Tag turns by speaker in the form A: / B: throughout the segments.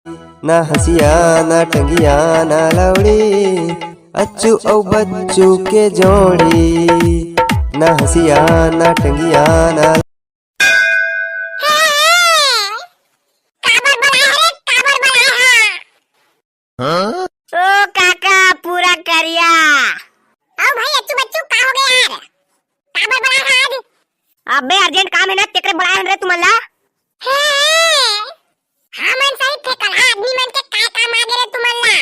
A: ना हसिया ना टंगिया ना लवड़ी, अच्चू औ बच्चू के जोड़ी। ना हसिया ना टंगिया ना
B: ओ काका पूरा करिया। आओ भाई अच्चू बच्चू का हो गया यार? काबर बड़ा है आज? अबे अर्जेंट काम है ना तेरे बड़ा है रे तुम्हाला। हां मन सही थे कल आदमी मन के काय काम आगे रे तुम्हाला।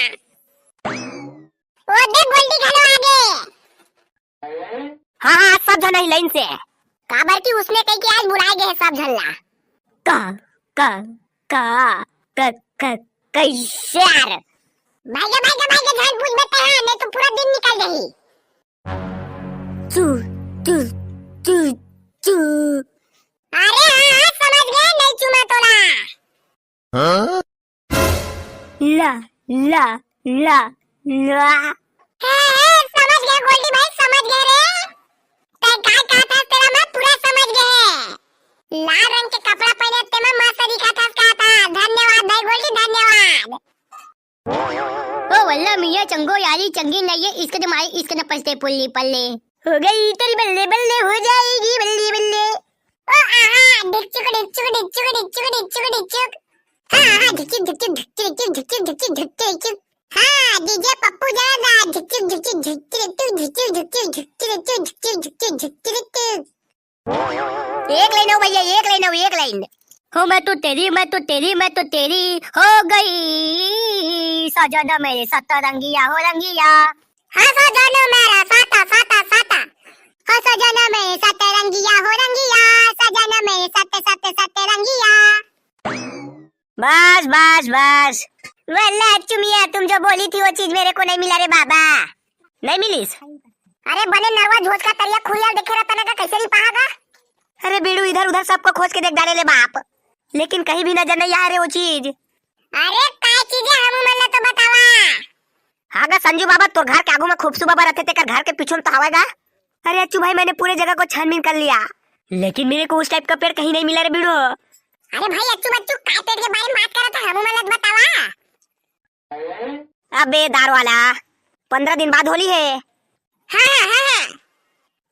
B: ओ दे गोल्डी घलो आगे। हां सब जन लाइन से। काबर की उसने कही कि आज बुलाए गए सब झल्ला। का का का का कैसे यार? भाई झट पूछ बेटा है नहीं तो पूरा दिन निकल जाही। चू चू चू चू। अरे हां समझ गए नहीं चुमा तोला। ला ला ला ला। समझ गए गोल्डी भाई समझ गए रे। ते काय कहा था तेरा मैं पूरा समझ गए। लाल रंग के कपड़ा पहने ते मैं मस्त दिखा था धन्यवाद भाई गोल्डी धन्यवाद। ओ वल्ला मियां चंगो यारी चंगी नहीं है इसके माई इसके न पछते पुल्ली पल्ले हो गई तेरी बल्ले बल्ले हो जाएगी बल्ले बल्ले। ओ आहा डिचुक डिचुक डिचुक डिचुक डिचुक डिचुक। हां डिचुक डिचुक डिचुक डिचुक डिचुक डिचुक। हां डीजे पप्पू जाना डिचुक डिचुक डिचुक डिचुक डिचुक डिचुक डिचुक डिचुक। एक लाइन हो भैया एक लाइन हो एक लाइन। हो मैं तो तेरी मैं तो तेरी मैं तो तेरी हो गई सजना मेरे सतरंगिया हो रंगिया। हाँ सजना मेरा साता साता साता हो सजना मेरे सतरंगिया हो रंगिया सजना मेरे सत सत सतरंगिया। बस बस बस वल्ला चुमिया तुम जो बोली थी वो चीज मेरे को नहीं मिला रे बाबा। नहीं मिलीस? अरे बने नरवा झोज का तरिया खुलिया देखे रहता ना कैसे नहीं पागा। अरे बीड़ू इधर उधर सबको खोज के देख डाले ले बाप लेकिन कहीं भी नजर नहीं आ रहे वो चीज। अरे काय चीज है हम मन तो बतावा। हागा संजू बाबा तो घर के आगू में खूबसू बाबा रहते थे कर घर के पीछे तो हवागा। अरे अच्छू भाई मैंने पूरे जगह को छानबीन कर लिया लेकिन मेरे को उस टाइप का पेड़ कहीं नहीं मिला रे बीड़ू। अरे भाई अच्छू बच्चू काय पेड़ के बारे में बात कर रहा था हम मन बतावा। अबे दार वाला 15 दिन बाद होली है। हां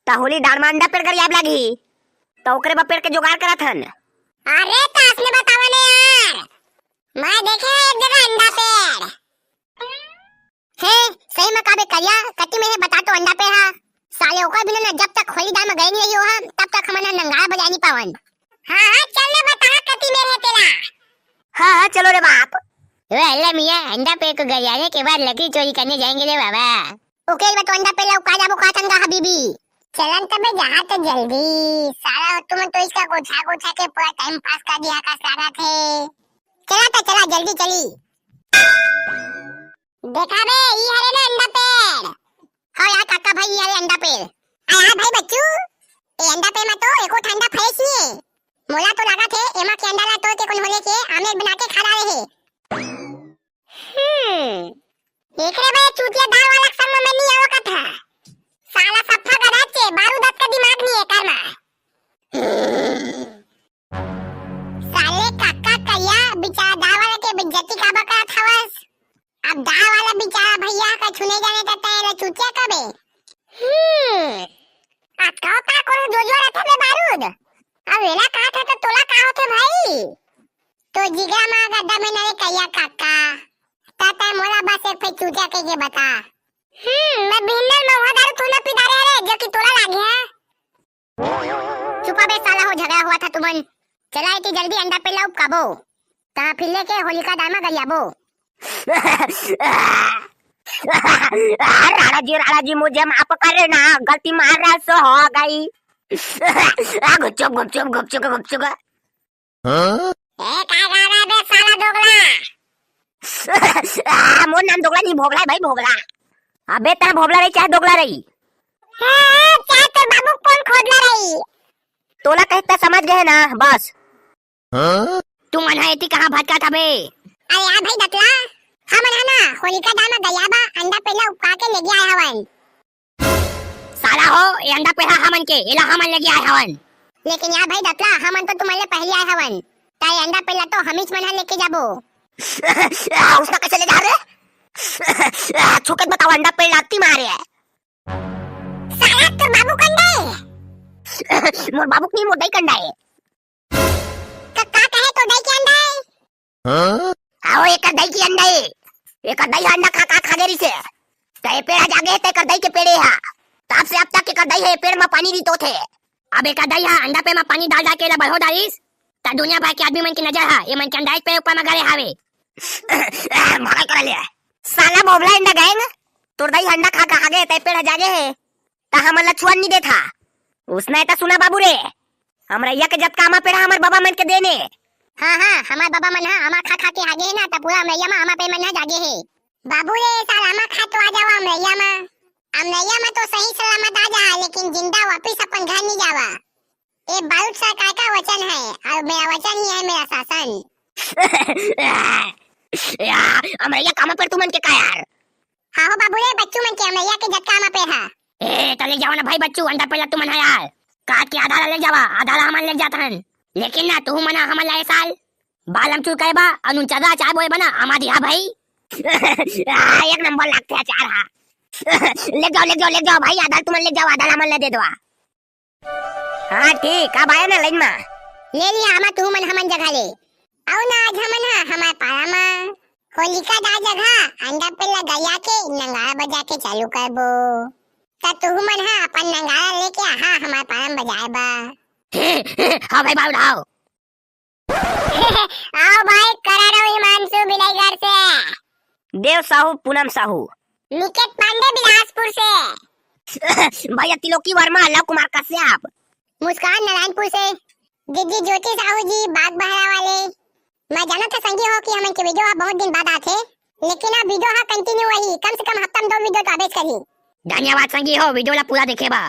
B: ता होली दार में अंडा पेड़ कर याद लागी तो ओकरे बा पेड़ के जुगाड़ करा थन। अरे तास ने बतावा ने यार मैं देखे एक जगह अंडा पेड़ है सही में काबे करिया कति में है बता तो अंडा पेड़ है साले ओकर बिना न जब तक होली दाल में गए नहीं हो हम तब तक हमन नंगाड़ा बजा नहीं पावन। हां चल ले बता कति में है तेरा। हां चलो रे बाप। वे अल्लाह मियां अंडा पेड़ को गयाने के बाद लकड़ी चोरी करने जाएंगे रे बाबा। ओके बा तो अंडा पेड़ लौका जाबो का तंगा हबीबी चलन तबे जहाँ तो जल्दी सारा तुम तो इसका गोछा के पूरा टाइम पास कर दिया का सारा थे। चला जल्दी चली। देखा बे ये हरे ना अंडा पेड़। हाँ यार काका भाई ये हरे अंडा पेड़। आया भाई बच्चू ये अंडा पेड़ में तो एको ठंडा फ्रेश नहीं है मोला तो लगा थे एमा के अंडा ला तो के कोन होले के आमलेट बना के खा रहे हैं। एकरे बे चूतिया दाल वाला संग में नहीं आवा का था साला सफा गधा चे बारूद का दिमाग नहीं है करना। साले काका कया बेचारा दाल वाला के बेइज्जती का बका थावस अब दाल वाला बेचारा भैया का छुने जाने देता है चूतिया कबे। आज का को जो रहता है बारूद अब वेला कहा था तो तोला का होते भाई तो जिगा मा गड्ढा में नरे कया काका ताता मोला बस एक पे चूतिया के बता। मैं बिन्नल में हुआ दारू तूने पिदारे रे जो कि तोला लागे है। चुपा बे साला हो झगड़ा हुआ था तुमन चला इतनी जल्दी अंडा पे लाओ काबो ता फिर लेके होलिका दामा गरियाबो। राणा जी मुझे माफ करे ना गलती मारा सो हो गई। गुपचुप ए काय गा रहा बे साला दोगला। मोर नाम दोगला नहीं भोगला भाई भोगला। अबे तेरा भोगला रही चाहे दोगला रही चाहे तो बाबू कौन खोदला रही तोला कहता समझ गए ना बस। तुम अनहायती कहाँ भटका था बे। अरे यार भाई दतला हम है ना होलिका दाल में गयाबा अंडा पेला उपका के ले गया हवन। साला हो ये अंडा पेड़ा हमन के एला हमन ले गया हवन। लेकिन यार भाई दतला हमन तो तुम्हारे पहले आए हवन ताई अंडा पेला तो हमीच मन लेके जाबो
C: उसका कैसे ले जा रहे? छुके बताओ, अंडा पेड़ लागती मारे है।
B: साला तो बाबू कंडा है।
C: मोर बाबू नहीं, मोर दई कंडा है।
B: का कहे तो दही के अंडा है।
C: आओ एक दई की अंडा है, एक दई अंडा खा गेरी से ते पेड़ जागे ते कर दई के पेड़े हा तब से अब तक के कर दई है पेड़ में पानी दी तो थे। अब एक दई हा अंडा पे में पानी डाल के बढ़ो दाइस ता दुनिया भर के आदमी मन की नजर हा ये मन के अंडा पे ऊपर में गरे हावे। भागल कर ले साला बोबला अंडा गैंग, तोर दई अंडा खा गए ते पेड़ जागे है ता हमन ला छुअन नहीं देथा। उसने तो सुना बाबू रे, हमरा या के जब कामा पेड़ा हमर बाबा मन के देने।
B: हाँ हमार बाबा मन हमार खा के आगे है ना तो पूरा अमरैया में हमार पे मन जागे है। बाबू रे साल हमार खा तो आ जावा अमरैया में तो सही सलामत आ जा, लेकिन जिंदा वापस अपन घर नहीं जावा। ये बारूद सरकार का वचन है और मेरा वचन ही है मेरा शासन।
C: अमरैया कामा पेड़ तू मन के का यार?
B: हाँ हो बाबू रे, बच्चू मन के अमरैया के जट कामा पे है।
C: ए तले जाओ ना भाई बच्चू, अंडा पेड़ तू मन है यार, काट के आधा ले जावा आधा हमन ले जात हन। लेकिन ना तू मना हमन लाए साल बालम चुर कहबा अनुन चदा चाय बोए बना आमा दिया भाई। एक नंबर लगते है चार हा। ले जाओ भाई, आधा तुम ले जाओ आधा हमन ले दे दो। हां ठीक, अब आया ना लाइन में
B: ले लिया हमा तू मन हमन जगह ले आओ ना। आज हमन हमार पारा में होलिका दा जगह अंडा पे लगाया के नंगारा बजा के चालू करबो। ता तू मन अपन नंगारा लेके हमार पारा में बजाए बा।
C: हाँ भाई बाबू आओ।
B: आओ भाई, करा रहो हिमांशु बिलाईगढ़ से,
C: देव साहू पूनम साहू,
B: निकेत पांडे बिलासपुर से,
C: भैया तिलोकी वर्मा लव कुमार कश्यप,
B: मुस्कान नारायणपुर से, दीदी ज्योति साहू जी बाग बहरा वाले। मैं जाना था संगी हो कि हमन के वीडियो बहुत दिन बाद आथे, लेकिन अब वीडियो कंटिन्यू वही, कम से कम हफ्ता में 2 वीडियो तो आबेज करी।
C: धन्यवाद संगी हो, वीडियो ला पूरा देखे बा।